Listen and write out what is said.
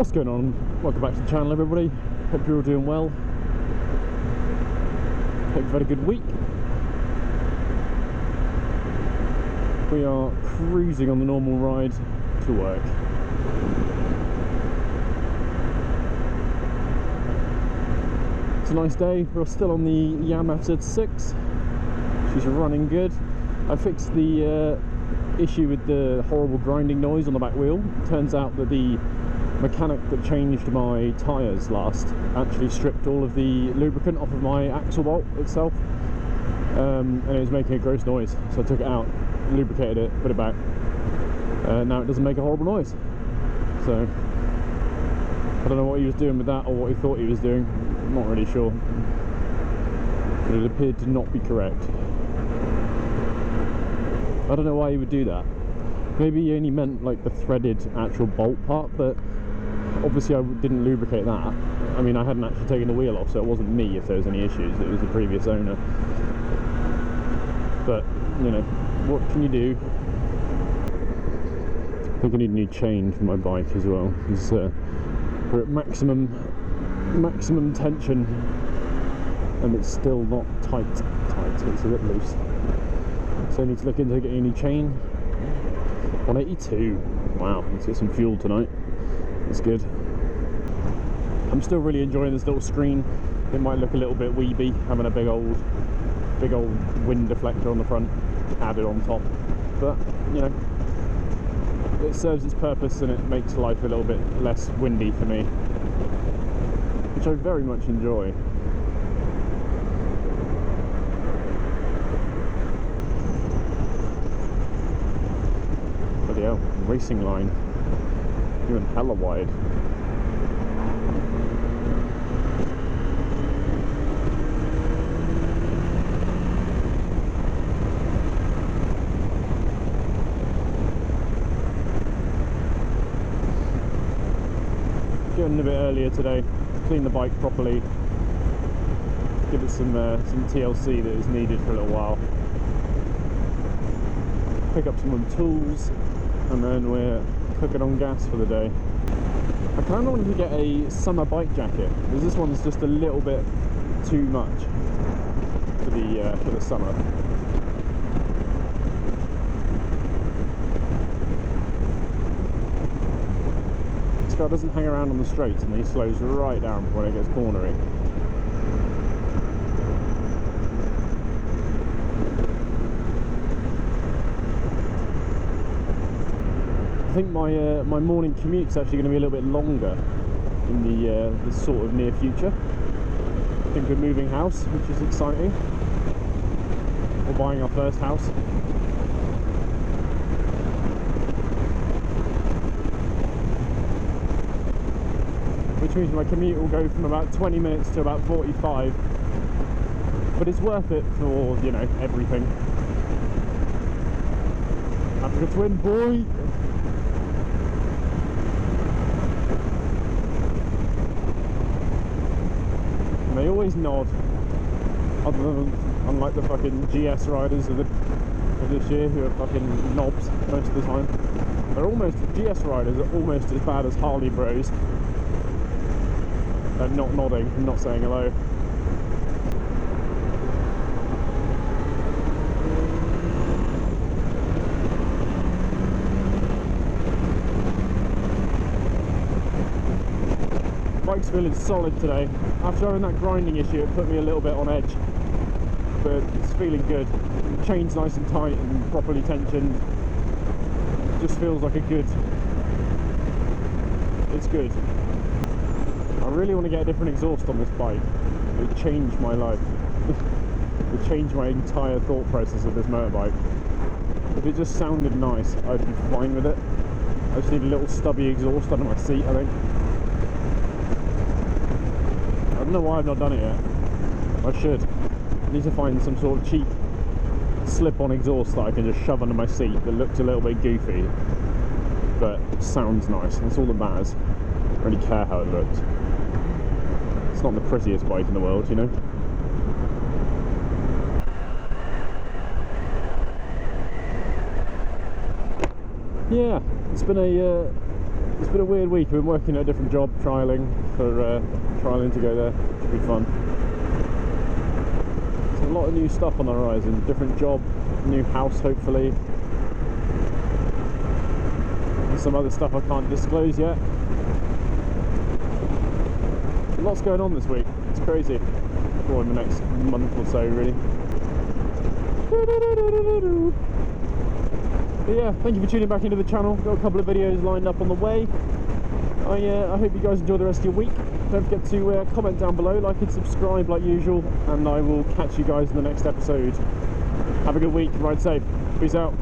What's going on? Welcome back to the channel, everybody. Hope you're all doing well. Hope you've had a good week. We are cruising on the normal ride to work. It's a nice day. We're still on the YAMAHA FZ6. She's running good. I fixed the issue with the horrible grinding noise on the back wheel. Turns out that the mechanic that changed my tyres last actually stripped all of the lubricant off of my axle bolt itself, and it was making a gross noise, so I took it out, lubricated it, put it back. Now it doesn't make a horrible noise, so I don't know what he was doing with that or what he thought he was doing. I'm not really sure, but it appeared to not be correct. I don't know why he would do that. Maybe he only meant like the threaded actual bolt part, but obviously I didn't lubricate that. I mean, I hadn't actually taken the wheel off, so it wasn't me if there was any issues, it was the previous owner. But, you know, what can you do? I think I need a new chain for my bike as well, because we're at maximum tension and it's still not tight, it's a bit loose. So I need to look into getting a new chain. 182. Wow, let's get some fuel tonight. That's good. I'm still really enjoying this little screen. It might look a little bit weeby having a big old wind deflector on the front added on top, but you know, it serves its purpose and it makes life a little bit less windy for me, which I very much enjoy. Bloody hell, racing line. Even hella wide. Getting a bit earlier today, clean the bike properly, give it some TLC that is needed for a little while, pick up some of the tools, and then we're cooking on gas for the day. I kind of wanted to get a summer bike jacket because this one's just a little bit too much for the summer. This guy doesn't hang around on the straights and he slows right down when it gets cornery. I think my morning commute's actually going to be a little bit longer in the sort of near future. I think we're moving house, which is exciting. We're buying our first house. Which means my commute will go from about 20 minutes to about 45. But it's worth it for, you know, everything. Africa Twin, boy! They always nod, unlike the fucking GS riders of this year who are fucking knobs most of the time. GS riders are almost as bad as Harley bros at not nodding and not saying hello. Bike's feeling solid today. After having that grinding issue, it put me a little bit on edge, but it's feeling good. The chain's nice and tight and properly tensioned. Just feels like it's good. I really want to get a different exhaust on this bike. It would change my life. It would change my entire thought process of this motorbike. If it just sounded nice, I'd be fine with it. I just need a little stubby exhaust under my seat, I think. I don't know why I've not done it yet. I should. I need to find some sort of cheap slip-on exhaust that I can just shove under my seat that looks a little bit goofy but sounds nice. That's all that matters. I don't really care how it looks. It's not the prettiest bike in the world, you know. Yeah, it's been a It's been a weird week. I've been working at a different job, trialling to go there. Should be fun. There's a lot of new stuff on the horizon. Different job, new house hopefully. And some other stuff I can't disclose yet. Lots going on this week. It's crazy. Or in the next month or so, really. But yeah, thank you for tuning back into the channel. Got a couple of videos lined up on the way. I hope you guys enjoy the rest of your week. Don't forget to comment down below, like and subscribe like usual, and I will catch you guys in the next episode. Have a good week, ride safe, peace out.